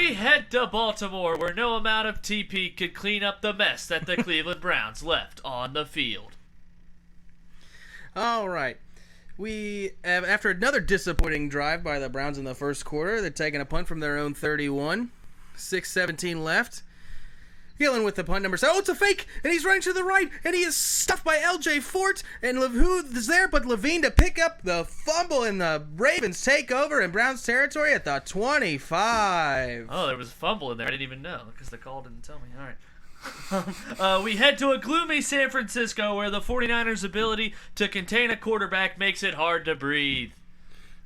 We head to Baltimore, where no amount of TP could clean up the mess that the Cleveland Browns left on the field. All right. We have, after another disappointing drive by the Browns in the first quarter, they're taking a punt from their own 31. 6:17 left. Dealing with the punt number 7. Oh, it's a fake, and he's running to the right, and he is stuffed by L.J. Fort, and who is there but Levine to pick up the fumble, and the Ravens take over in Browns territory at the 25. Oh, there was a fumble in there. I didn't even know because the call didn't tell me. All right. We head to a gloomy San Francisco where the 49ers' ability to contain a quarterback makes it hard to breathe.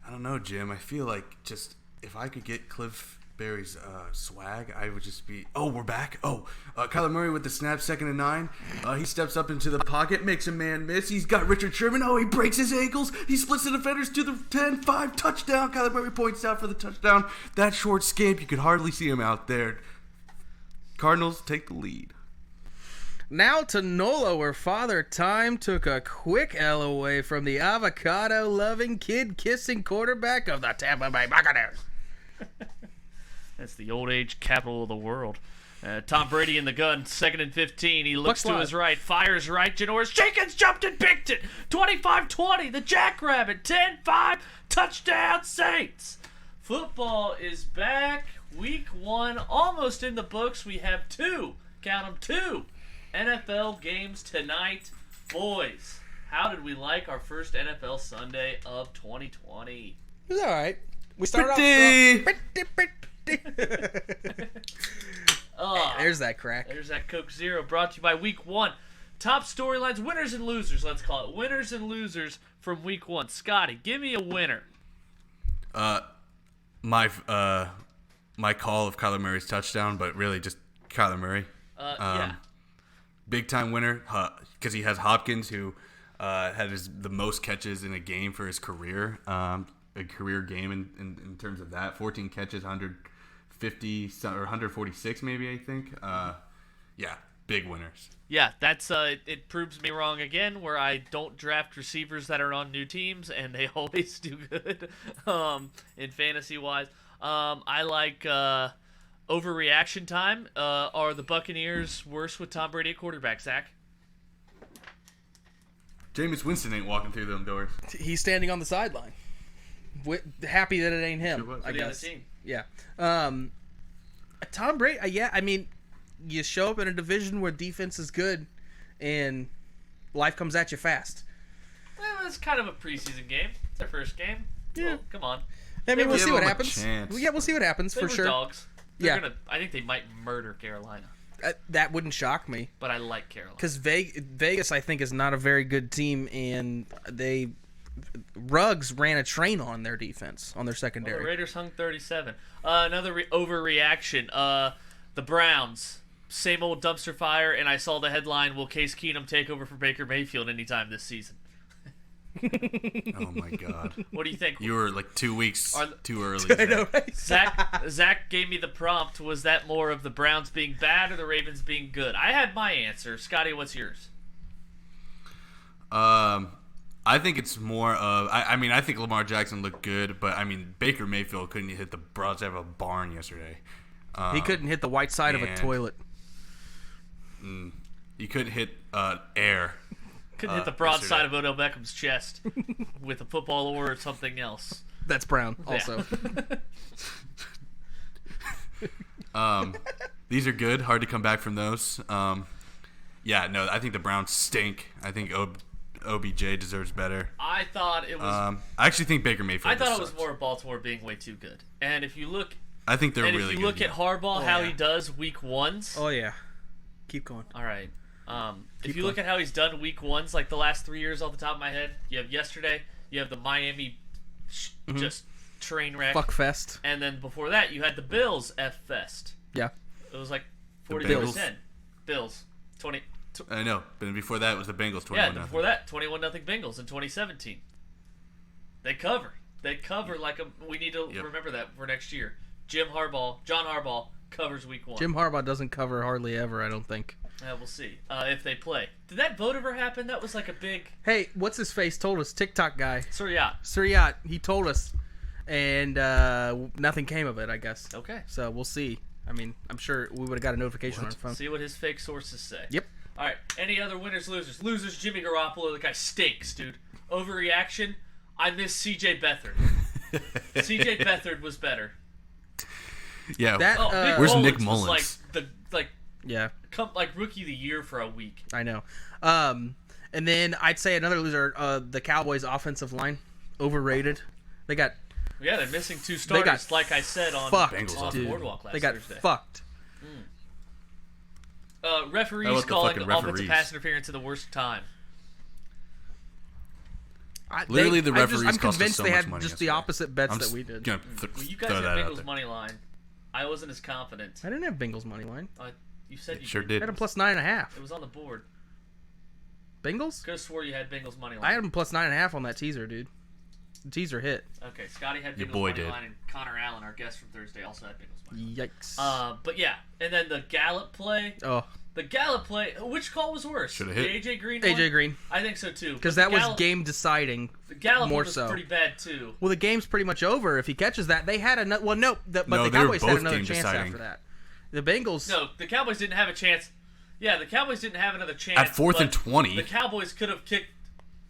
I don't know, Jim. I feel like just if I could get Cliff Barry's swag, I would just be... Oh, we're back. Kyler Murray with the snap, 2nd and 9. He steps up into the pocket, makes a man miss. He's got Richard Sherman. Oh, he breaks his ankles. He splits the defenders to the 10-5 touchdown. Kyler Murray points out for the touchdown. That short scamp, you could hardly see him out there. Cardinals take the lead. Now to NOLA, where Father Time took a quick L away from the avocado-loving, kid-kissing quarterback of the Tampa Bay Buccaneers. That's the old age capital of the world. Tom Brady in the gun, 2nd and 15. He looks to his right, fires right. Janoris Jenkins jumped and picked it. 25-20, the Jackrabbit, 10-5, touchdown Saints. Football is back. Week 1 almost in the books. We have 2, count them, 2 NFL games tonight. Boys, how did we like our first NFL Sunday of 2020? It was all right. We started off there's that crack. There's that Coke Zero, brought to you by Week 1. Top storylines, winners and losers, let's call it. Winners and losers from Week 1. Scotty, give me a winner. My call of Kyler Murray's touchdown, but really just Kyler Murray. Yeah. Big time winner because he has Hopkins, who had the most catches in a game for his career. A career game in terms of that. 14 catches, 150 or 146 maybe, I think. Yeah, big winners. Yeah, that's it proves me wrong again, where I don't draft receivers that are on new teams, and they always do good in fantasy-wise. I like overreaction time. Are the Buccaneers worse with Tom Brady at quarterback, Zach? Jameis Winston ain't walking through them doors. He's standing on the sideline. Happy that it ain't him, Sure I guess. Team. Yeah. Tom Brady, I mean, you show up in a division where defense is good, and life comes at you fast. Well, it's kind of a preseason game. It's their first game. Yeah. Well, come on. I mean, we'll Give see what him a happens. chance. Yeah, we'll see what happens They for were sure. dogs. I think they might murder Carolina. That wouldn't shock me. But I like Carolina. Because Vegas, I think, is not a very good team, and Ruggs ran a train on their defense, on their secondary. Well, the Raiders hung 37. Another overreaction. The Browns, same old dumpster fire, and I saw the headline, will Case Keenum take over for Baker Mayfield anytime this season? Oh, my God. What do you think? You were like 2 weeks too early. I know, right? Zach gave me the prompt. Was that more of the Browns being bad or the Ravens being good? I had my answer. Scotty, what's yours? I think it's more of... I think Lamar Jackson looked good, but, Baker Mayfield couldn't hit the broadside of a barn yesterday. He couldn't hit the white side of a toilet. He couldn't hit air. Couldn't hit the broad side of Odell Beckham's chest with a football or something else. That's Brown, also. These are good. Hard to come back from those. I think the Browns stink. I think OBJ deserves better. I thought it was... I actually think Baker Mayfield I thought it sucks. was more of Baltimore being way too good. And if you look... I think they're really good. And if you look at Harbaugh, how he does week ones... Oh, yeah. Keep going. All right. If you look at how he's done week ones, like the last 3 years off the top of my head, you have yesterday, you have the Miami just train wreck. Fuck fest. And then before that, you had the Bills F fest. Yeah. It was like 40 Bills. Bills. 20. I know. But before that, it was the Bengals 21-0. Yeah, before that, 21-0 Bengals in 2017. They cover. Like a... We need to remember that for next year. John Harbaugh covers week 1. Jim Harbaugh doesn't cover hardly ever, I don't think. We'll see if they play. Did that vote ever happen? That was like a big... Hey, what's his face told us? TikTok guy. Suryat. Suryat. He told us. and nothing came of it, I guess. Okay. So we'll see. I mean, I'm sure we would have got a notification on our phone. See what his fake sources say. Yep. All right. Any other winners, losers? Losers, Jimmy Garoppolo. The guy stinks, dude. Overreaction. I miss C.J. Beathard. C.J. Beathard was better. Yeah. That, where's Nick was Mullins? Yeah. Like rookie of the year for a week. I know. And then I'd say another loser, the Cowboys' offensive line, overrated. They got they're missing 2 starters, like I said on Boardwalk last They got Thursday. fucked. Referees calling offensive pass interference at the worst time. Literally, the referees I'm cost us convinced so they much had money just the yesterday. opposite bets that we did. Gonna Well, you guys throw had that out Bengals there. money line. I wasn't as confident. I didn't have Bengals money line. You said you Sure I did. had them plus 9.5. It was on the board. Bengals? Could have swore you had Bengals money line. I had them plus 9.5 on that teaser, dude. The teaser hit. Okay, Scotty had Your Bengals boy money did. line, and Connor Allen, our guest from Thursday, also had Bengals money line. Yikes. But yeah, and then the Gallup play. Oh, The Gallup play. Which call was worse? Should've The hit. AJ Green one? AJ Green. I think so too. Because But that the was Gallup- game deciding. The Gallup more one was so. pretty bad too. Well, the game's pretty much over if he catches that. They had another. Well, no, but No, the they were Cowboys had both another game chance deciding. after that. The Bengals. No, the Cowboys didn't have a chance. Yeah, the Cowboys didn't have another chance. At 4th but and 20. The Cowboys could have kicked.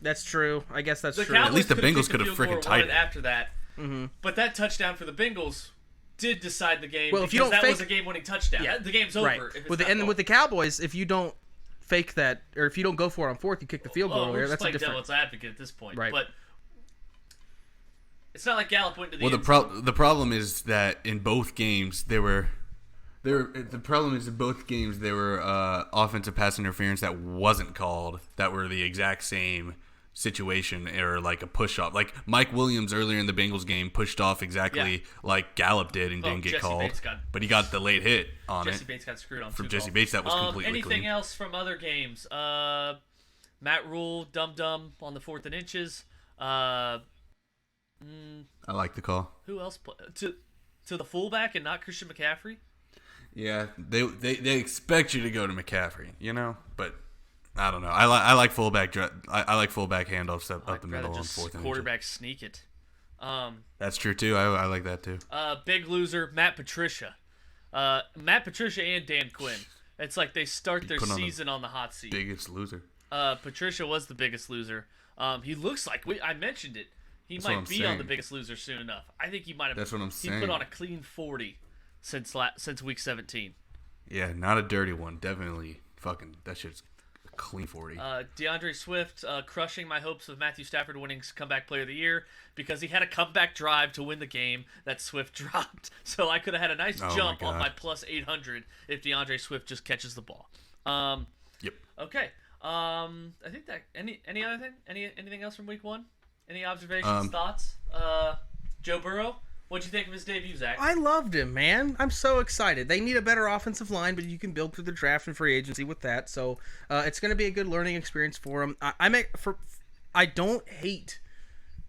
That's true. I guess that's The true. Cowboys At least the could've Bengals kicked could the have field goal freaking or tied won it. after that. Mm-hmm. But that touchdown for the Bengals did decide the game. Well, if you because don't that was fake- a game-winning touchdown. Yeah. The game's over. Right. If it's With not and called. with the Cowboys, if you don't fake that, or if you don't go for it on 4th, you kick the field goal we're earlier. just That's a playing different. devil's advocate at this point. Right. But it's not like Gallup went to the Well, end zone. the problem is that in both games there were offensive pass interference that wasn't called that were the exact same situation or like a push off. Like Mike Williams earlier in the Bengals game pushed off exactly like Gallup did and didn't get Jesse called. Bates but he got the late hit on Jesse it. Bates got screwed on From 2 Jesse calls. Bates, that was completely anything clean. else from other games? Matt Rule, dum-dum on the 4th and inches. I like the call. Who else to the fullback and not Christian McCaffrey? Yeah, they expect you to go to McCaffrey, you know, but I don't know. I like fullback. I like fullback handoffs up the middle on Just 4th and quarterback sneak it. That's true too. I like that too. Big loser, Matt Patricia. Matt Patricia and Dan Quinn. It's like they start their put on the season on the hot seat. Biggest loser. Patricia was the biggest loser. He looks like I mentioned it. He That's what might I'm be on saying. the biggest loser soon enough. I think he might have. That's what I'm He saying. put on a clean 40 since week 17. Yeah, not a dirty one. Definitely fucking that shit's a clean 40. DeAndre Swift crushing my hopes of Matthew Stafford winning comeback player of the year because he had a comeback drive to win the game that Swift dropped. So I could have had a nice Oh my jump on God. my plus 800 if DeAndre Swift just catches the ball. Yep. Okay. I think that any other thing? Anything else from week 1? Any observations, thoughts? Joe Burrow, what'd you think of his debut, Zach? I loved him, man. I'm so excited. They need a better offensive line, but you can build through the draft and free agency with that. So it's going to be a good learning experience for him. I don't hate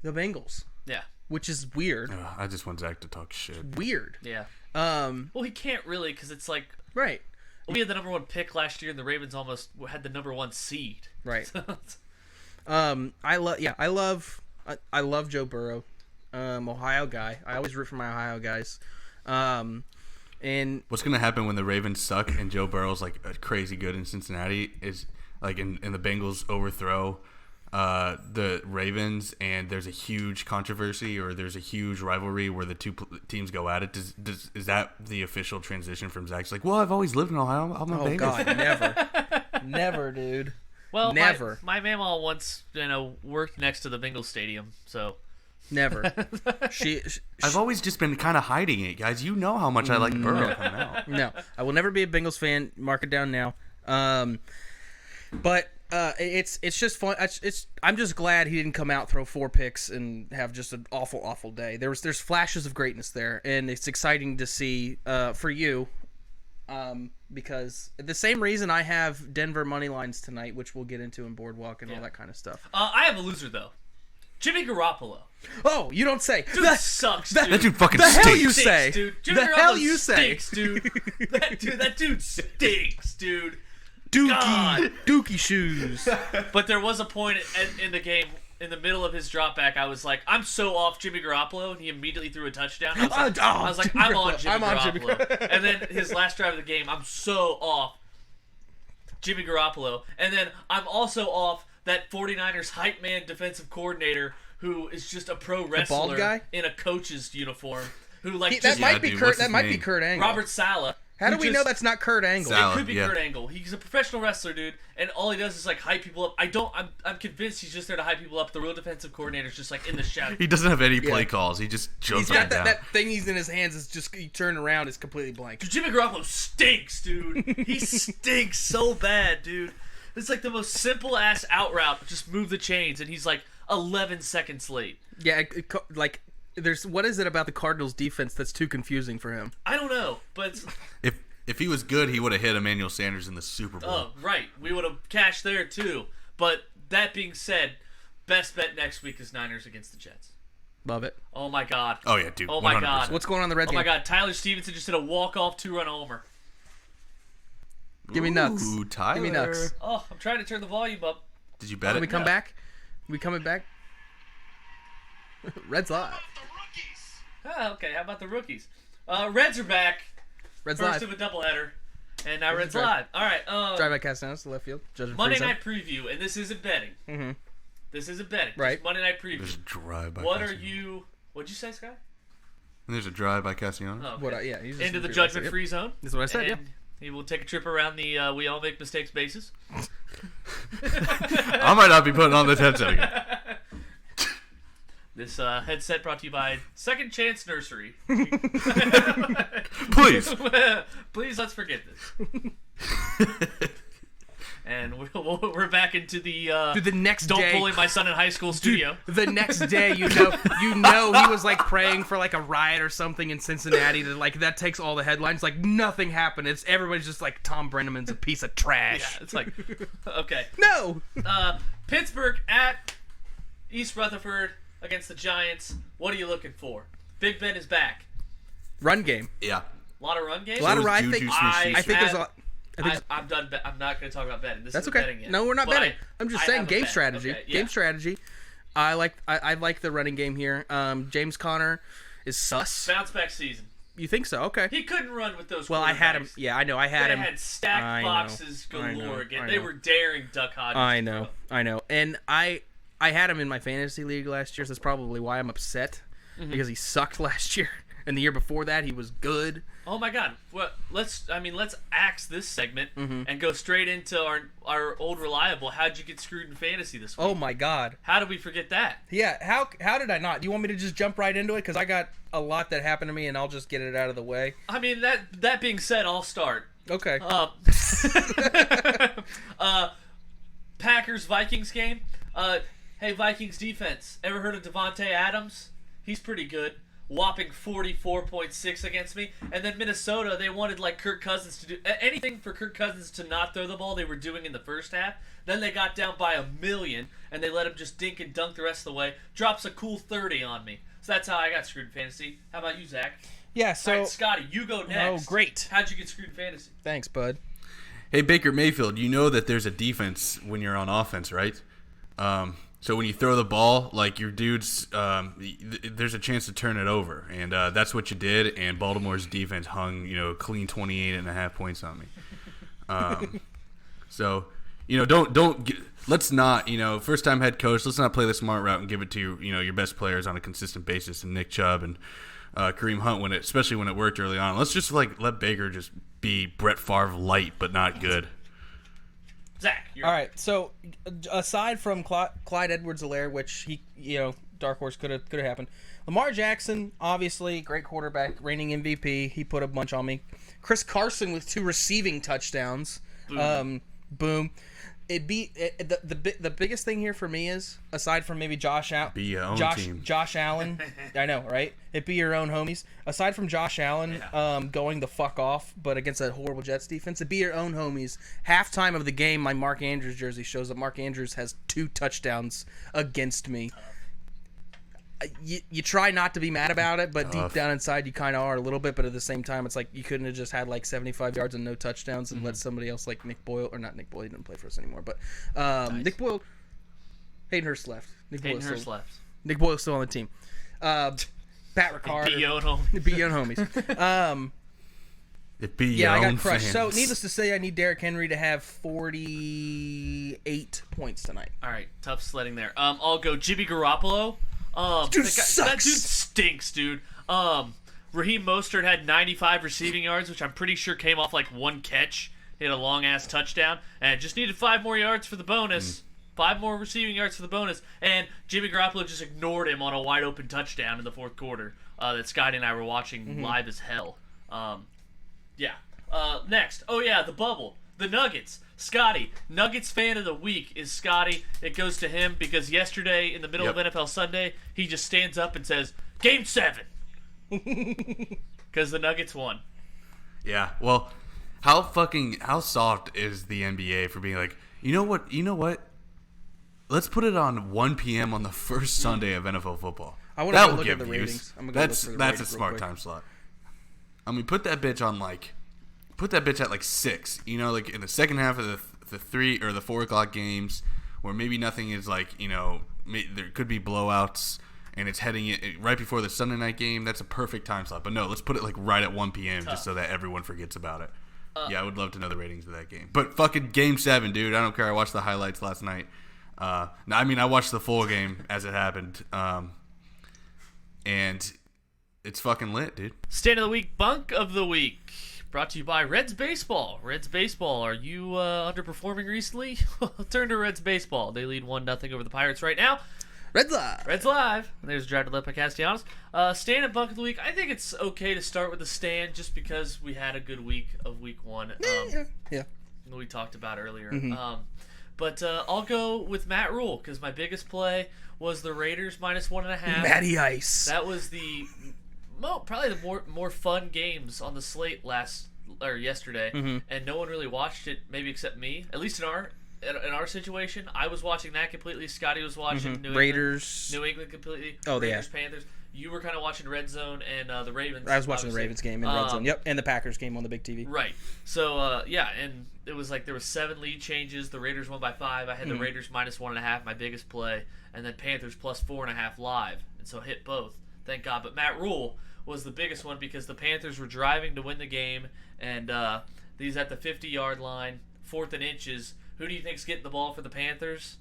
the Bengals, Yeah. which is weird. I just want Zach to talk shit. Weird. Yeah. Um, Well, he can't really because it's like right. we had the number 1 pick last year, and the Ravens almost had the number 1 seed. Right. I love Joe Burrow, Ohio guy. I always root for my Ohio guys. And What's gonna happen when the Ravens suck and Joe Burrow's like crazy good in Cincinnati is like in the Bengals overthrow the Ravens and there's a huge controversy or there's a huge rivalry where the two teams go at it. Is that the official transition from Zach's like, well, I've always lived in Ohio. I'm a oh Bengals. god, never, dude. Well, Never. My mamaw once, worked next to the Bengals stadium, so Never. She I've always just been kind of hiding it, guys. You know how much I like Burrow coming out. No, I will never be a Bengals fan. Mark it down now. But it's just fun. I'm just glad he didn't come out, throw 4 picks, and have just an awful day. There's flashes of greatness there, and it's exciting to see for you. Because the same reason I have Denver money lines tonight, which we'll get into in Boardwalk and all that kind of stuff. I have a loser though, Jimmy Garoppolo. Oh, you don't say. Dude, that sucks, dude. That dude fucking The hell stinks. you Stinks, say? dude. Jimmy The Garoppolo hell you say? stinks, dude. That dude stinks, dude. Dookie, God. Dookie shoes. But there was a point in the game in the middle of his drop back, I was like, I'm so off Jimmy Garoppolo, and he immediately threw a touchdown. I was like, I'm on Jimmy Garoppolo. And then his last drive of the game, I'm so off Jimmy Garoppolo. And then I'm also off that 49ers hype man defensive coordinator who is just a pro wrestler bald guy? In a coach's uniform. Who that might be Kurt Angle. Robert Saleh. How do we know that's not Kurt Angle? It could be Kurt Angle. He's a professional wrestler, dude, and all he does is like hype people up. I'm convinced he's just there to hype people up. The real defensive coordinator's just like in the shadow. He doesn't have any play calls. He just jumps He's got down. that thing he's in his hands is just you turn around, it's completely blank. Jimmy Garoppolo stinks, dude. He stinks so bad, dude. It's like the most simple ass out route. Just move the chains, and he's like 11 seconds late. Yeah, what is it about the Cardinals defense that's too confusing for him? I don't know, but if he was good, he would have hit Emmanuel Sanders in the Super Bowl. Oh, right. We would have cashed there too. But that being said, best bet next week is Niners against the Jets. Love it. Oh my God. Oh yeah, dude. Oh my 100%. God. What's going on in the Reds Oh game? my God. Tyler Stevenson just did a walk-off 2-run homer. Give me nuts. Ooh, Tyler. Give me nuts. Oh, I'm trying to turn the volume up. Did you bet Can it? we come back? We coming back? Reds live. Oh, okay. How about the rookies? Reds are back. Reds First live. of a doubleheader. And now Reds drive. live. All right. Drive by Castellanos to left field. Monday night preview, and this isn't betting. Mm-hmm. This isn't betting. Right. Just Monday night preview. There's a drive by What Castellanos. are you? What'd you say, Scott? And there's a drive by Castellanos. Oh, okay. What? Yeah. He's just Into the pretty judgment-free zone. That's what I said. And he will take a trip around the we all make mistakes bases. I might not be putting on this headset again. This headset brought to you by Second Chance Nursery. Please. Please, let's forget this. And we're back into the Dude, the next don't day, bully my son in high school studio. The next day, you know, he was like praying for like a riot or something in Cincinnati. That takes all the headlines. Like nothing happened. Everybody's just like Tom Brenneman's a piece of trash. Yeah, it's like okay. No. Pittsburgh at East Rutherford against the Giants. What are you looking for? Big Ben is back. Run game. Yeah. A lot of run games. A lot of was I Juju think. Smith-Schuster. I think there's a lot. I'm done. I'm not going to talk about betting. This That's isn't okay. betting yet. No, we're not But betting. I'm just I saying have a game bet. strategy. Okay, yeah. Game strategy. I like the running game here. James Conner is sus. Bounce back season. You think so? Okay. He couldn't run with those. Well, I had him. quarterbacks. Yeah, I know. I had They him. had stacked I know. boxes I know. galore again. I They know. were daring Duck Hodges. I to know. throw. I know. And I had him in my fantasy league last year. So that's probably why I'm upset because he sucked last year, and the year before that he was good. Oh my God! Well, let's axe this segment and go straight into our old reliable. How'd you get screwed in fantasy this week? Oh my God. How did we forget that? Yeah. How did I not? Do you want me to just jump right into it? Because I got a lot that happened to me, and I'll just get it out of the way. I mean that being said, I'll start. Okay. Packers Vikings game. Hey Vikings defense. Ever heard of Devontae Adams? He's pretty good. Whopping 44.6 against me. And then Minnesota, they wanted like Kirk Cousins to do anything for Kirk Cousins to not throw the ball. They were doing in the first half. Then they got down by 1,000,000 and they let him just dink and dunk the rest of the way. Drops a cool 30 on me. So that's how I got screwed in fantasy. How about you, Zach? Yeah. So. All right, Scotty, you go next. Oh, great. How'd you get screwed in fantasy? Thanks, bud. Hey, Baker Mayfield, you know that there's a defense when you're on offense, right? So when you throw the ball, like your dudes, there's a chance to turn it over, and that's what you did. And Baltimore's defense hung, clean 28.5 points on me. So, let's not, first time head coach, let's not play the smart route and give it to your best players on a consistent basis, and Nick Chubb and Kareem Hunt especially when it worked early on. Let's just let Baker just be Brett Favre light, but not good. Zach, you're All right. So, aside from Clyde Edwards-Helaire, which he, dark horse could have happened. Lamar Jackson, obviously great quarterback, reigning MVP. He put a bunch on me. Chris Carson with 2 receiving touchdowns. Boom. The biggest thing here for me is, aside from maybe Josh Allen, Be your own team. Josh Allen, I know, right? It be your own homies. Aside from Josh Allen, going the fuck off, but against a horrible Jets defense, it be your own homies. Halftime of the game, my Mark Andrews jersey shows that Mark Andrews has 2 touchdowns against me. You try not to be mad about it, but deep down inside you kind of are a little bit. But at the same time, it's like you couldn't have just had like 75 yards and no touchdowns and let somebody else like Nick Boyle, or not Nick Boyle, he didn't play for us anymore, but Nice. Nick Boyle Hayden Hurst left. Hayden Hurst left. Nick Boyle's still on the team. Pat Ricard. Be your own homies. Be your own homies. It be Yeah, your I own got crushed. fans. So, needless to say, I need Derrick Henry to have 48 points tonight. All right, tough sledding there. I'll go Jimmy Garoppolo. Dude That sucks. dude stinks, dude. Raheem Mostert had 95 receiving yards, which I'm pretty sure came off like one catch. He had a long-ass touchdown, and just needed 5 more yards for the bonus. 5 more receiving yards for the bonus, and Jimmy Garoppolo just ignored him on a wide-open touchdown in the fourth quarter that Scotty and I were watching live as hell. Yeah. Next. Oh, yeah, the bubble. The Nuggets. Scotty. Nuggets fan of the week is Scotty. It goes to him because yesterday, in the middle of NFL Sunday, he just stands up and says, Game 7. Because the Nuggets won. Yeah, well, how soft is the NBA for being like, you know what? Let's put it on 1 p.m. on the first Sunday of NFL football. I want to look at the ratings. I'm gonna That's look for the a ratings smart real quick. time slot. I mean, put that bitch at like 6. You know, like in the second half of the 3 or the 4 o'clock games, where maybe nothing is like, you know, there could be blowouts, and it's heading it right before the Sunday night game. That's a perfect time slot. But no, let's put it like right at 1 p.m. just so that everyone forgets about it. Yeah, I would love to know the ratings of that game. But fucking Game 7, dude. I don't care. I watched the highlights last night. I watched the full game as it happened. And it's fucking lit, dude. Stand of the week, Bunk of the week. Brought to you by Reds Baseball. Reds Baseball, are you underperforming recently? Turn to Reds Baseball. They lead 1-0 over the Pirates right now. Reds Live. Reds Live. There's Drive to Left by Castellanos. Stand and Bunk of the week. I think it's okay to start with the stand just because we had a good week of week 1. Yeah. We talked about earlier. But I'll go with Matt Rule because my biggest play was the Raiders minus 1.5. Matty Ice. That was probably the more fun games on the slate yesterday, and no one really watched it, maybe except me. At least in our situation, I was watching that completely. Scotty was watching New England completely. Oh, Raiders, Panthers. You were kind of watching Red Zone and the Ravens. I was watching the Ravens game in Red Zone. Yep, and the Packers game on the big TV. Right. So and it was like there was 7 lead changes. The Raiders won by 5. I had the Raiders minus 1.5, my biggest play, and then Panthers plus 4.5 live, and so hit both. Thank God. But Matt Rule was the biggest one because the Panthers were driving to win the game, and these at the 50-yard line, 4th and inches. Who do you think's getting the ball for the Panthers?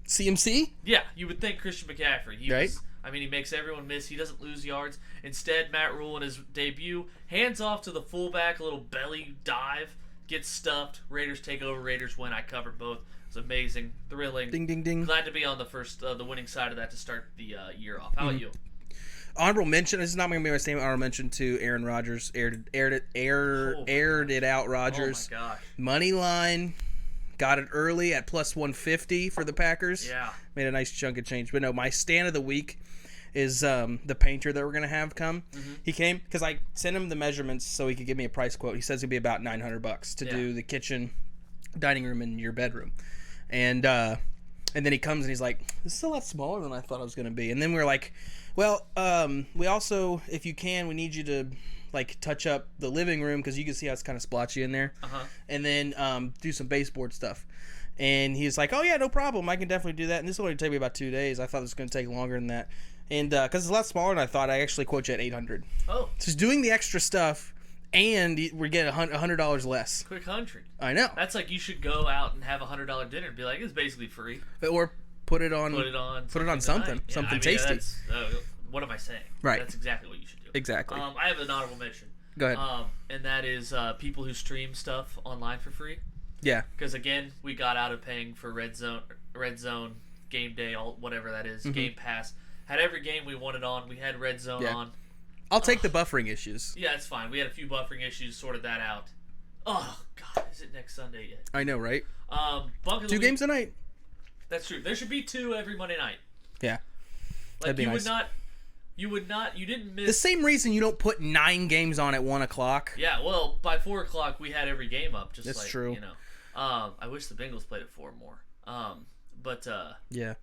CMC? Yeah, you would think Christian McCaffrey. Right. He makes everyone miss. He doesn't lose yards. Instead, Matt Rule in his debut, hands off to the fullback, a little belly dive, gets stuffed. Raiders take over. Raiders win. I covered both. It's amazing, thrilling. Ding, ding, ding. Glad to be on the winning side of that to start the year off. How about you? Honorable mention. This is not going to be my statement. Honorable mention to Aaron Rodgers. Aired it out. Rodgers. Oh my gosh. Money line. Got it early at plus 150 for the Packers. Yeah. Made a nice chunk of change. But no, my stand of the week is the painter that we're going to have come. He came because I sent him the measurements so he could give me a price quote. He says it'd be about $900 to do the kitchen, dining room, and your bedroom. And then he comes and he's like, this is a lot smaller than I thought it was going to be. And then we're like, well, we also, if you can, we need you to like touch up the living room because you can see how it's kind of splotchy in there. And then do some baseboard stuff. And he's like, oh yeah, no problem. I can definitely do that. And this will only take me about 2 days. I thought it was going to take longer than that. And because it's a lot smaller than I thought, I actually quote you at $800. Oh. Just doing the extra stuff, and we get $100 less. Quick country. I know. That's like you should go out and have $100 dinner and be like, it's basically free. Or put it on something tasty. What am I saying? Right. That's exactly what you should do. Exactly. I have an honorable mention. Go ahead. And that is people who stream stuff online for free. Yeah. Because again, we got out of paying for Red Zone, Game Day, whatever that is, Game Pass. Had every game we wanted on. We had Red Zone on. I'll take the buffering issues. Yeah, it's fine. We had a few buffering issues, sorted that out. Oh God, is it next Sunday yet? I know, right? Bunk of the 2 week. games a night. That's true. There should be 2 every Monday night. Yeah. Like That'd be you nice. you didn't miss The same reason you don't put 9 games on at 1 o'clock. Yeah, well, by 4 o'clock we had every game up. Just That's like, true. You know, I wish the Bengals played at 4 more. But Yeah.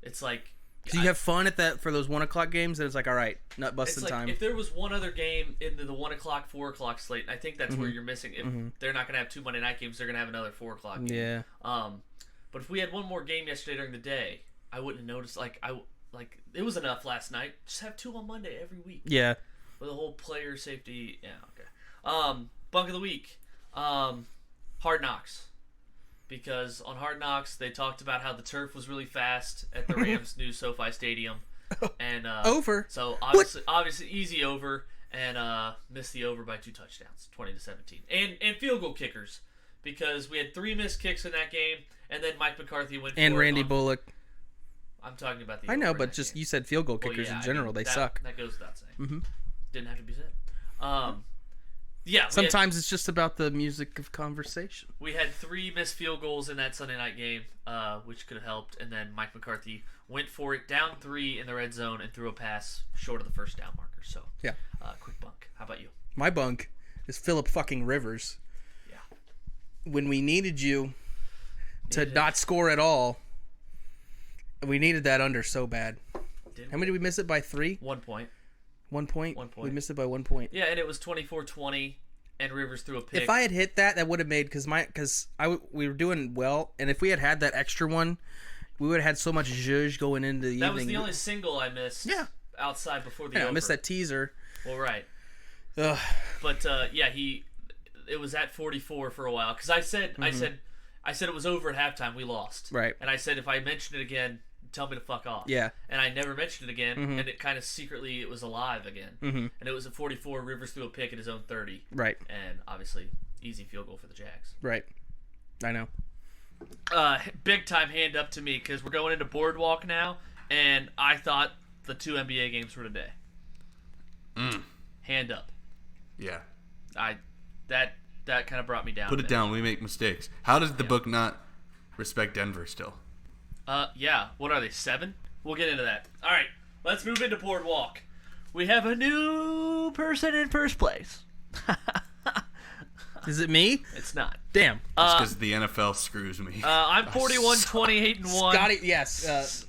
it's like. So you have fun at that for those 1 o'clock games, and it's like, all right, nut busting It's like time. if there was one other game in the 1 o'clock, 4 o'clock slate, I think that's where you're missing. If they're not gonna have 2 Monday night games, they're gonna have another 4 o'clock game. Yeah. But if we had one more game yesterday during the day, I wouldn't have noticed. Like it was enough last night. Just have 2 on Monday every week. Yeah. With a whole player safety. Yeah, okay. Bunk of the week. Hard Knocks. Because on Hard Knocks, they talked about how the turf was really fast at the Rams' new SoFi Stadium. And over. So obviously easy over, and missed the over by 2 touchdowns, 20-17. And field goal kickers. Because we had 3 missed kicks in that game, and then Mike McCarthy went and for Randy it on, Bullock. I'm talking about the I know, over but in that just game. you said field goal kickers in general, they suck. That goes without saying. Mm-hmm. Didn't have to be said. Yeah. Sometimes it's just about the music of conversation. We had 3 missed field goals in that Sunday night game, which could have helped. And then Mike McCarthy went for it, down 3 in the red zone, and threw a pass short of the first down marker. So, yeah. Quick bunk. How about you? My bunk is Phillip fucking Rivers. Yeah. When we needed you to not score at all, we needed that under so bad. How many did we miss it by? 3? 1 point. 1 point? 1 point. We missed it by 1 point. Yeah, and it was 24-20, and Rivers threw a pick. If I had hit that, that would have made we were doing well, and if we had that extra one, we would have had so much zhuzh going into the evening. That was the only single I missed. Yeah. Outside before the I over. missed that teaser. Well, right. Ugh. But it was at 44 for a while because I said it was over at halftime. We lost. Right. And I said if I mention it again, tell me to fuck off. Yeah. And I never mentioned it again, and it kind of secretly it was alive again. Mm-hmm. And it was at 44. Rivers threw a pick at his own 30. Right. And obviously easy field goal for the Jags. Right. I know. Big time hand up to me because we're going into Boardwalk now, and I thought the 2 NBA games were today. Hand up. Yeah. That kind of brought me down. Put it down. We make mistakes. How does the book not respect Denver still? Yeah. What are they, 7? We'll get into that. All right. Let's move into Boardwalk. We have a new person in first place. Is it me? It's not. Damn. It's because the NFL screws me. I'm 41, 28, and 1. Scotty, yes.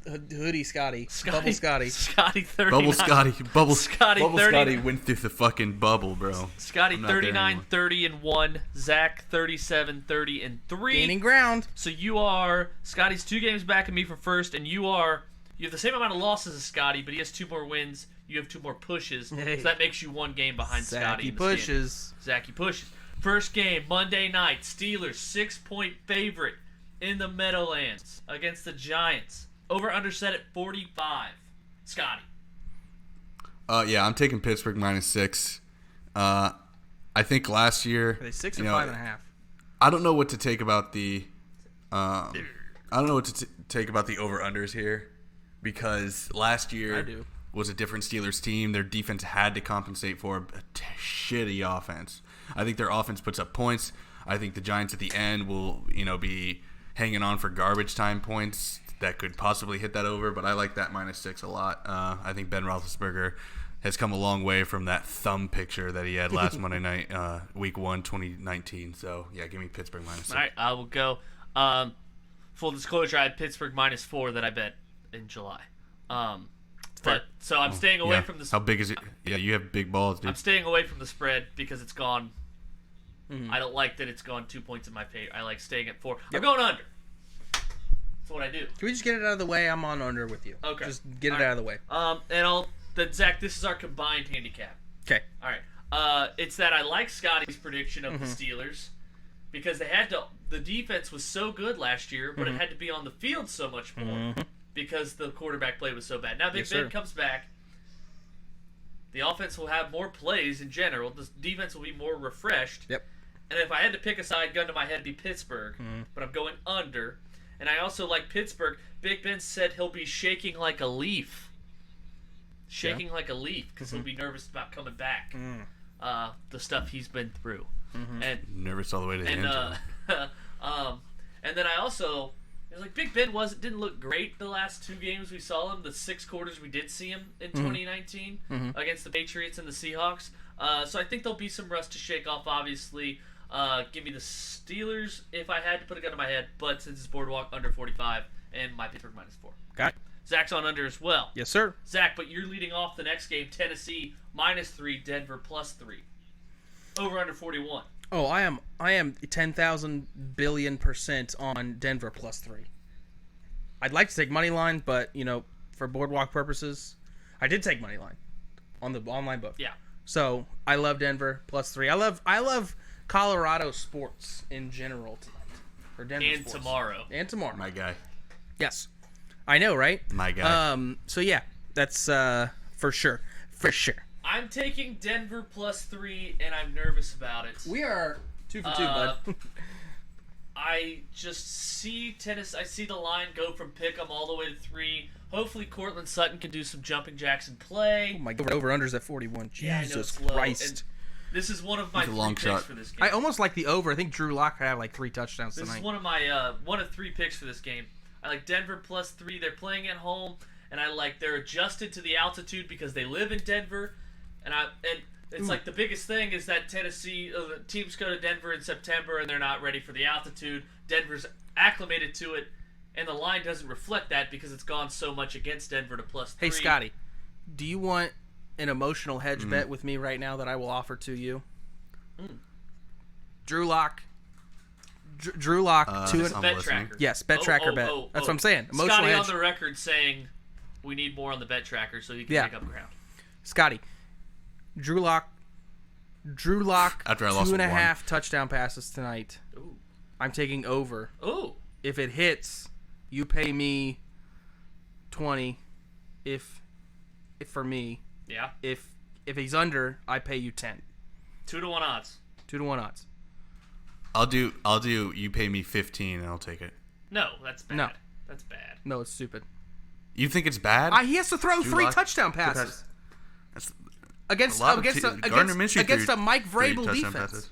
Hoodie Scotty. Bubble Scotty. Scotty 39. Bubble Scotty. Bubble Scotty Bubble 30. Scotty went through the fucking bubble, bro. Scotty I'm not there 39, anymore. 30, and 1. Zach 37, 30, and 3. Gaining ground. So you are Scotty's 2 games back of me for first, and you have the same amount of losses as Scotty, but he has 2 more wins. You have 2 more pushes, Hey. so that makes you 1 game behind Scotty. Zacky pushes. Zacky pushes. First game, Monday night. Steelers 6-point favorite in the Meadowlands against the Giants. Over under set at 45. Scotty. Yeah, I'm taking Pittsburgh -6. I think last year. Are they 6 or you know, 5.5? I don't know what to take about the. I don't know what to take about the over/unders here, because last year I do. was a different Steelers team. Their defense had to compensate for a shitty offense. I think their offense puts up points. I think the Giants at the end will, be hanging on for garbage time points that could possibly hit that over. But I like that -6 a lot. I think Ben Roethlisberger has come a long way from that thumb picture that he had last Monday night, Week 1, 2019. So yeah, give me Pittsburgh -6. All right, I will go. Full disclosure, I had Pittsburgh -4 that I bet in July. But so I'm staying away from the. How big is it? Yeah, you have big balls, dude. I'm staying away from the spread because it's gone. I don't like that it's gone 2 points in my favor. I like staying at 4. I'm going under. That's what I do. Can we just get it out of the way? I'm on under with you. Okay. Just get All it right. out of the way. Then Zach, this is our combined handicap. Okay. All right. It's that I like Scotty's prediction of the Steelers because the defense was so good last year, but it had to be on the field so much more because the quarterback play was so bad. Now Big Ben comes back. The offense will have more plays in general. The defense will be more refreshed. Yep. And if I had to pick a side, gun to my head, it'd be Pittsburgh. But I'm going under. And I also like Pittsburgh. Big Ben said he'll be shaking like a leaf. Shaking like a leaf because he'll be nervous about coming back. The stuff he's been through. And Nervous all the way to the end zone. and then I also, it was like Big Ben didn't look great the last 2 games we saw him. The 6 quarters we did see him in 2019 against the Patriots and the Seahawks. So I think there'll be some rust to shake off. Obviously, give me the Steelers if I had to put a gun to my head. But since it's Boardwalk under 45 and my Pittsburgh -4. Got it. Zach's on under as well. Yes, sir. Zach, but you're leading off the next game. Tennessee -3, Denver +3. Over under 41. Oh, I am 10,000 billion % on Denver +3. I'd like to take money line, but for Boardwalk purposes, I did take money line on the online book. Yeah. So I love Denver +3. I love Colorado sports in general tonight. Or Denver And sports. tomorrow. And tomorrow. My guy. Yes. I know, right? My guy. So yeah, that's for sure. For sure. I'm taking Denver +3, and I'm nervous about it. We are 2 for 2, bud. I just see tennis. I see the line go from pick'em all the way to 3. Hopefully, Cortland Sutton can do some jumping jacks and play. Oh my god, over-under's at 41. Yeah, I know Jesus it's low. Christ. And this is one of my It's a 3 long picks shot. for this game. I almost like the over. I think Drew Lock could have like 3 touchdowns This tonight. is one of my one of 3 picks for this game. I like Denver +3. They're playing at home, and I like they're adjusted to the altitude because they live in Denver, and it's like the biggest thing is that Tennessee teams go to Denver in September and they're not ready for the altitude. Denver's acclimated to it, and the line doesn't reflect that because it's gone so much against Denver to +3. Hey, Scotty, do you want an emotional hedge bet with me right now that I will offer to you? Drew Lock. Drew Lock. I'm Bet listening. tracker. Yes, bet tracker bet. That's what I'm saying. Emotional Scotty hedge. on the record saying we need more on the bet tracker so you can make up ground. Scotty, Drew Lock. After I lost 2.5 touchdown passes tonight. Ooh. I'm taking over. Ooh. If it hits, you pay me 20. If for me, Yeah. if he's under, I pay you 10. 2-1 odds. 2-1 odds. I'll do. You pay me 15, and I'll take it. No, that's bad. No. That's bad. No, it's stupid. You think it's bad? He has to throw Drew 3 Lock- touchdown passes That's against a lot of Gardner against Minshew against threw a Mike 3 Vrabel touchdown defense passes.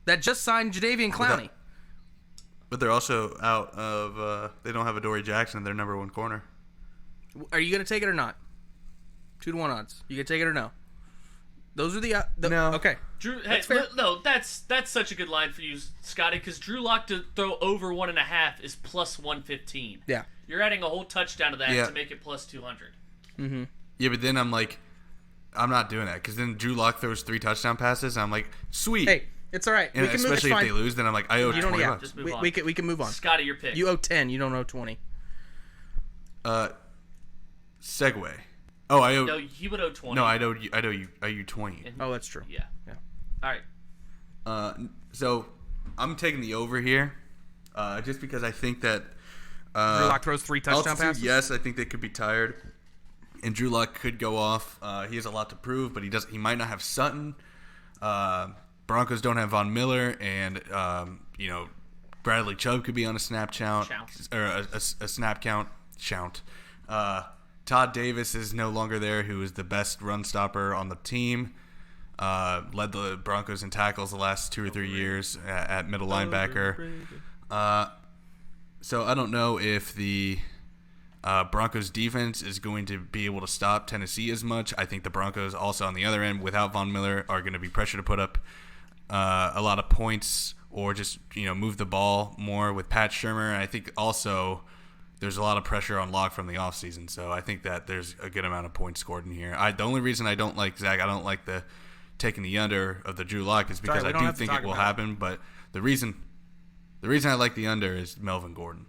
that just signed Jadeveon Clowney. But they're also out of. They don't have Adoree Jackson, their number 1 corner. Are you gonna take it or not? 2-1 odds. You gonna take it or no? Those are the No. Okay. Drew, That's hey, fair. no, that's such a good line for you, Scotty, because Drew Lock to throw over 1.5 is +115. Yeah. You're adding a whole touchdown to that Yeah. to make it +200. Yeah, but then I'm like, I'm not doing that because then Drew Lock throws 3 touchdown passes, and I'm like, sweet. Hey, it's all right. And we can move. It's especially if fine. they lose, then I'm like, I owe You don't. 20 Yeah. bucks. Just move on. We can move on. Scotty, your pick. You owe 10. You don't owe 20. Segue. Oh, I owe. No, he would owe 20. No, I owe you 20. And- Oh, that's true. Yeah. Yeah. All right. So I'm taking the over here, just because I think that Drew Lock throws 3 touchdown altitude, passes. yes, I think they could be tired, and Drew Lock could go off. He has a lot to prove, but he might not have Sutton. Broncos don't have Von Miller, and Bradley Chubb could be on a snap count or a snap count. Todd Davis is no longer there, who is the best run stopper on the team. Led the Broncos in tackles the last 2 or 3 years at middle linebacker. So I don't know if the Broncos defense is going to be able to stop Tennessee as much. I think the Broncos also on the other end, without Von Miller, are going to be pressured to put up a lot of points or just move the ball more with Pat Shurmur. And I think also there's a lot of pressure on Locke from the offseason. So I think that there's a good amount of points scored in here. The only reason I don't like Zach, I don't like taking the under of the Drew Lock is because we I don't do have to think talk it will about it. happen. But the reason I like the under is Melvin Gordon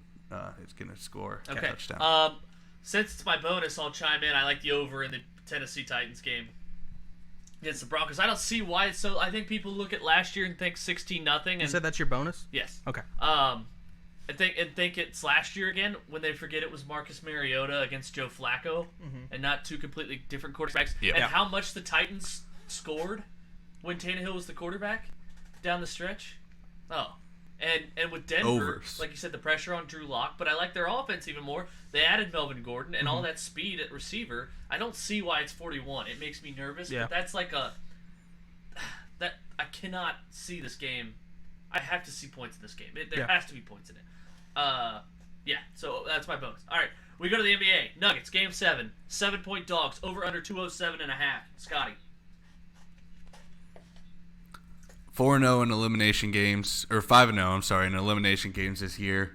is going to score a Okay. touchdown. Since it's my bonus, I'll chime in. I like the over in the Tennessee Titans game against the Broncos. I don't see why it's so. I think people look at last year and think 16-0. You And said that's your bonus? yes. Okay. I think it's last year again when they forget it was Marcus Mariota against Joe Flacco and not 2 completely different quarterbacks. Yeah. And how much the Titans scored when Tannehill was the quarterback down the stretch. Oh. And with Denver, Overs. like you said, the pressure on Drew Lock, but I like their offense even more. They added Melvin Gordon and all that speed at receiver. I don't see why it's 41. It makes me nervous. Yeah. But that's like that I cannot see this game. I have to see points in this game. There has to be points in it. Yeah, so that's my bonus. All right, we go to the NBA. Nuggets, Game 7. 7-point dogs, over under 207.5. Scotty. 4-0 in elimination games, or 5-0, I'm sorry, in elimination games this year.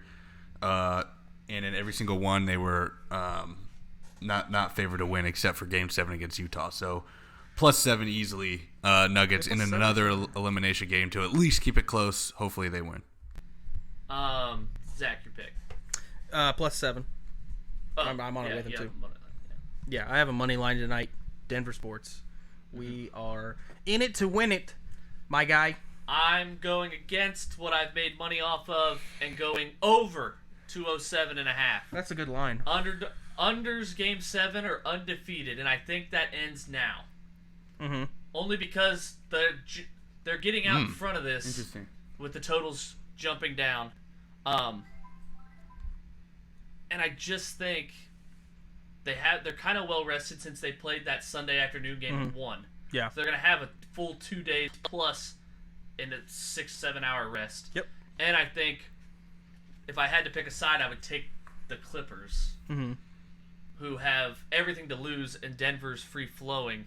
And in every single one, they were not favored to win except for Game 7 against Utah. So +7 easily, Nuggets in another elimination game to at least keep it close. Hopefully they win. Zach, your pick. +7. I'm on it with him yeah, too. money line, Yeah, I have a money line tonight. Denver sports. We are in it to win it, my guy. I'm going against what I've made money off of and going over 207.5. That's a good line. Unders game 7 are undefeated, and I think that ends now. Mm-hmm. Only because they're getting out in front of this. Interesting. With the totals jumping down. And I just think they're kind of well rested since they played that Sunday afternoon game and won. Yeah. So they're going to have a full 2 days plus in a 6-7 hour rest. Yep. And I think if I had to pick a side, I would take the Clippers, who have everything to lose, and Denver's free flowing.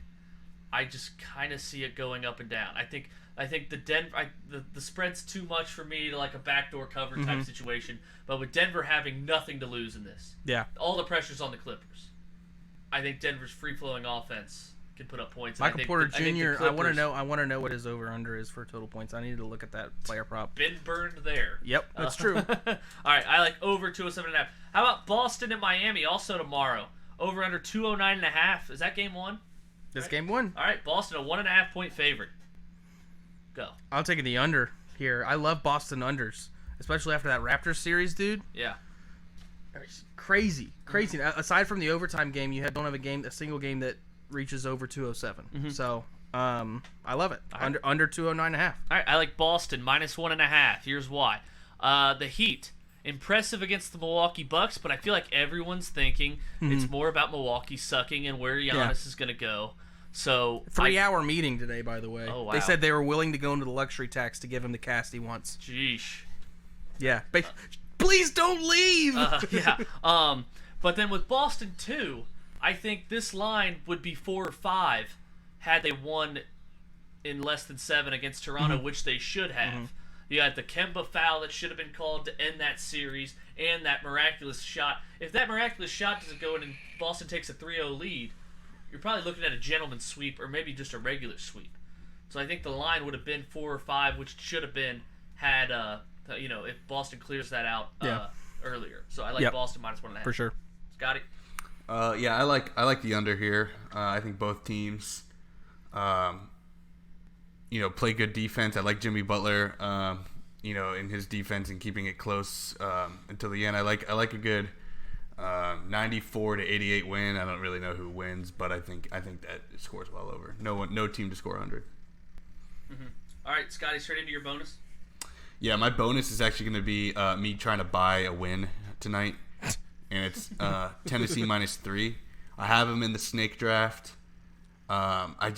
I just kind of see it going up and down. I think the spread's too much for me to like a backdoor cover type situation. But with Denver having nothing to lose in this, all the pressure's on the Clippers. I think Denver's free flowing offense can put up points. Michael Porter Jr. I want to know what his over under is for total points. I need to look at that player prop. Been burned there. Yep, that's true. All right, I like over 207.5. How about Boston and Miami also tomorrow? Over under 209.5. Is that game 1? This game 1. All right, Boston a 1.5 point favorite. Go. I'll take the under here. I love Boston unders, especially after that Raptors series, dude. Yeah. Crazy. Now, aside from the overtime game, don't have a single game that reaches over 207. So, I love it. Under 209.5. All right, I like Boston minus 1.5. Here's why. The Heat, impressive against the Milwaukee Bucks, but I feel like everyone's thinking it's more about Milwaukee sucking and where Giannis is going to go. So 3-hour meeting today, by the way. Oh, wow. They said they were willing to go into the luxury tax to give him the cast he wants. Jeesh. Yeah. Please don't leave. Yeah. But then with Boston too, I think this line would be 4 or 5 had they won in less than 7 against Toronto, which they should have. You got the Kemba foul that should have been called to end that series, and that miraculous shot. If that miraculous shot doesn't go in and Boston takes a 3-0 lead, you're probably looking at a gentleman's sweep or maybe just a regular sweep. So I think the line would have been 4 or 5, which should have been had if Boston clears that out earlier. So I like Boston minus 1.5 for sure. Scotty. Yeah, I like the under here. I think both teams, play good defense. I like Jimmy Butler, in his defense and keeping it close until the end. I like a good 94-88 win. I don't really know who wins, but I think that it scores well over. No team to score 100. All right, Scotty, straight into your bonus. Yeah, my bonus is actually going to be me trying to buy a win tonight, and it's Tennessee -3. I have them in the snake draft. I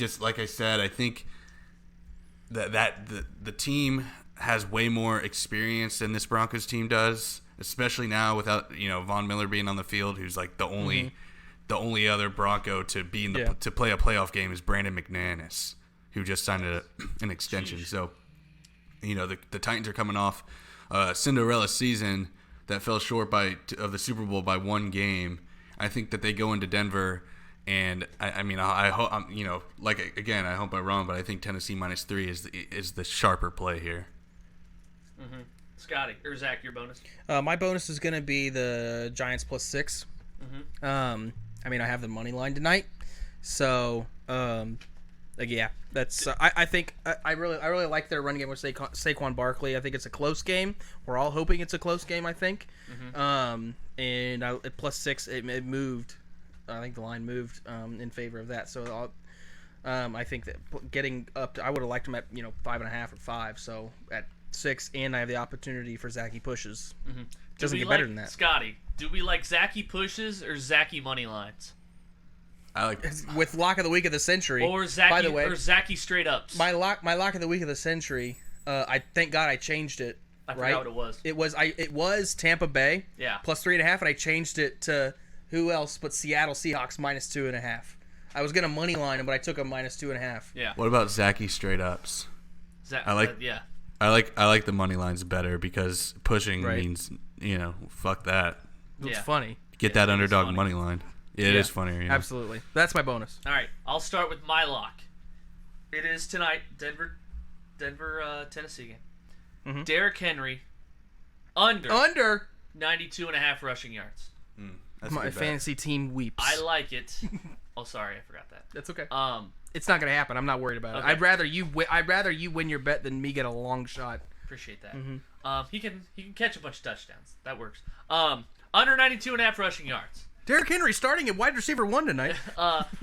think that the team has way more experience than this Broncos team does, especially now without Von Miller being on the field, who's like the only other Bronco to be to play a playoff game is Brandon McManus, who just signed an extension. Jeez. So the Titans are coming off Cinderella season that fell short of the Super Bowl by 1 game. I think that they go into Denver, and I hope I hope I'm wrong, but I think Tennessee -3 is the sharper play here. Scotty or Zach, your bonus. My bonus is going to be the Giants +6. I have the money line tonight, so that's. I think I really like their run game with Saquon Barkley. I think it's a close game. We're all hoping it's a close game. I think, and at +6, it moved. I think the line moved in favor of that. So I think that getting up to, I would have liked them at 5.5 or 5. So at 6, and I have the opportunity for Zacky pushes. Doesn't get better than that. Scotty, do we like Zacky pushes or Zacky money lines? I like with lock of the week of the century. Or Zacky, by the way, or Zacky straight ups. My lock of the week of the century. I thank God I changed it. I forgot what it was. It was Tampa Bay. Yeah. +3.5, and I changed it to who else but Seattle Seahawks -2.5. I was gonna money line them, but I took a -2.5. Yeah. What about Zacky straight ups? I like the money lines better because pushing means fuck that. It's funny. Get that underdog money line. It is funnier. Yeah. Absolutely. That's my bonus. All right, I'll start with my lock. It is tonight, Denver, Tennessee game. Derrick Henry under 92.5 rushing yards. That's a My good bet. fantasy team weeps. I like it. Oh, sorry, I forgot that. That's okay. Um, It's not gonna happen. I'm not worried about it. Okay. I'd rather you win your bet than me get a long shot. appreciate that. Mm-hmm. He can catch a bunch of touchdowns. That works. Under 92.5 rushing yards. Derrick Henry starting at wide receiver 1 tonight.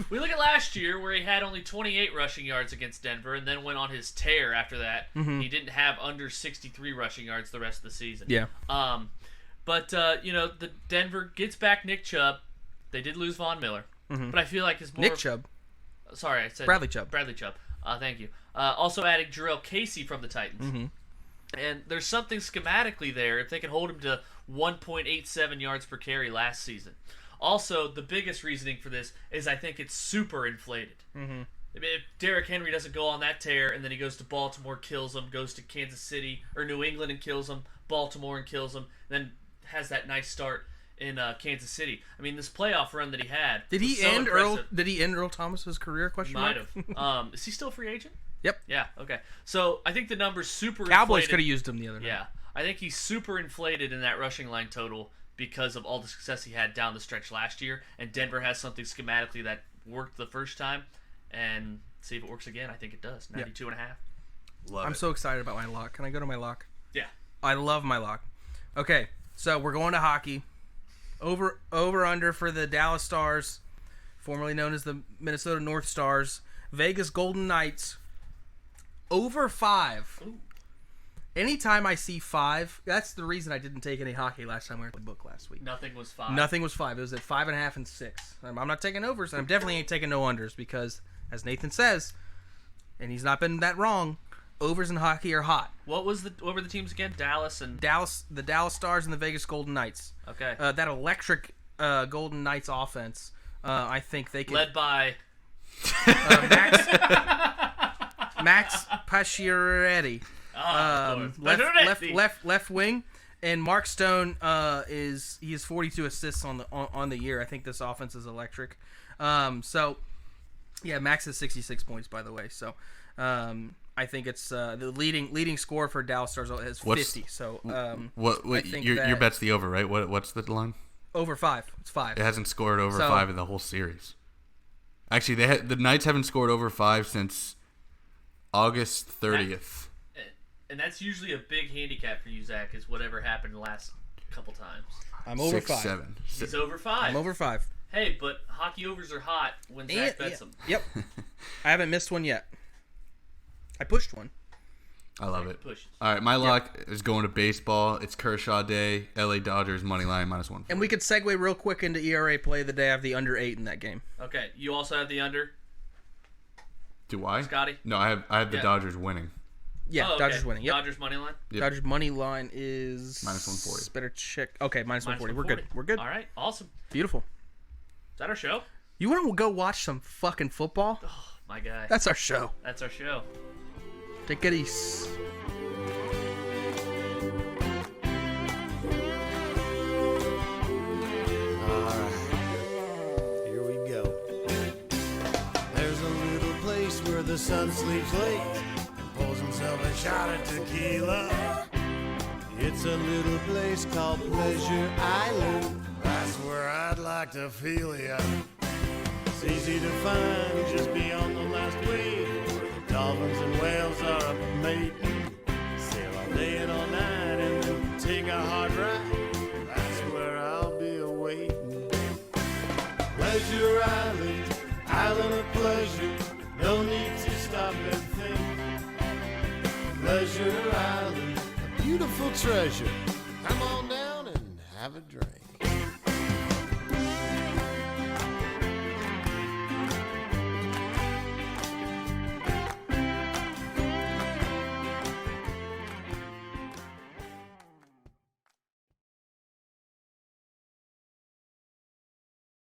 We look at last year where he had only 28 rushing yards against Denver and then went on his tear after that. Mm-hmm. He didn't have under 63 rushing yards the rest of the season. Yeah. But the Denver gets back Nick Chubb. They did lose Von Miller. Mm-hmm. But I feel like it's more... Nick Chubb. Sorry, I said... Bradley Chubb. Bradley Chubb. Thank you. Also adding Jarrell Casey from the Titans. Mm-hmm. And there's something schematically there if they can hold him to 1.87 yards per carry last season. Also, the biggest reasoning for this is I think it's super inflated. Mm-hmm. If Derrick Henry doesn't go on that tear and then he goes to Baltimore, kills him, goes to Kansas City or New England and kills him, Baltimore and kills him, then has that nice start in Kansas City. I mean, this playoff run that he had. Did he end Earl? Did he end Earl Thomas's career? Question Might mark? have. Is he still a free agent? Yep. Yeah. Okay. So I think the number's super. Cowboys inflated. could have used him the other night. Yeah, I think he's super inflated in that rushing line total because of all the success he had down the stretch last year, and Denver has something schematically that worked the first time, and see if it works again. I think it does. 92.5. Love I'm it. so excited about my lock. Can I go to my lock? Yeah. I love my lock. Okay, so we're going to hockey. Over under for the Dallas Stars, formerly known as the Minnesota North Stars. Vegas Golden Knights. Over 5. Ooh. Anytime I see 5, that's the reason I didn't take any hockey last time we were at the book last week. Nothing was 5. Nothing was 5. It was at 5.5 and 6. I'm not taking overs, and I'm definitely ain't taking no unders because, as Nathan says, and he's not been that wrong, overs in hockey are hot. What were the teams again? Dallas and The Dallas Stars and the Vegas Golden Knights. Okay. That electric Golden Knights offense. I think they can. led by Max Pacioretty. Left wing, and Mark Stone is 42 assists on the year. I think this offense is electric. So yeah, Max has 66 points by the way. So I think it's the leading scorer for Dallas Stars is 50. So what your bet's the over, right? What's the line? Over 5. It's 5. It hasn't scored over So- 5 in the whole series. Actually, the Knights haven't scored over 5 since August 30th. and that's usually a big handicap for you, Zach, is whatever happened the last couple times. I'm over 5. 6-7. He's over 5. I'm over 5. Hey, but hockey overs are hot when Zach bets them. Yep. I haven't missed one yet. I pushed one. I love it. Pushes. All right, my lock is going to baseball. It's Kershaw Day. LA Dodgers money line -1. And we could segue real quick into ERA play of the day. I have the under 8 in that game. Okay, you also have the under, Do I? Scotty? No, I have the Yeah. Dodgers winning. Yeah, Oh, okay. Dodgers winning. Yep. Dodgers money line. Yep. Dodgers money line is -140. Better check. Okay, minus Minus 140. We're good. We're good. All right, awesome. Beautiful. Is that our show? You want to go watch some fucking football? Oh, my guy. That's our show. That's our show. Take it easy. Here we go. There's a little place where the sun sleeps late and pulls himself a shot of tequila. It's a little place called Pleasure Island. That's where I'd like to feel ya. It's easy to find just beyond the last wave, where the dolphins and whales are mating. Sail all day and all night and then take a hard ride. That's where I'll be awaiting. Pleasure Island, island of pleasure. No need to stop and think. Pleasure Island, a beautiful treasure. Come on down and have a drink.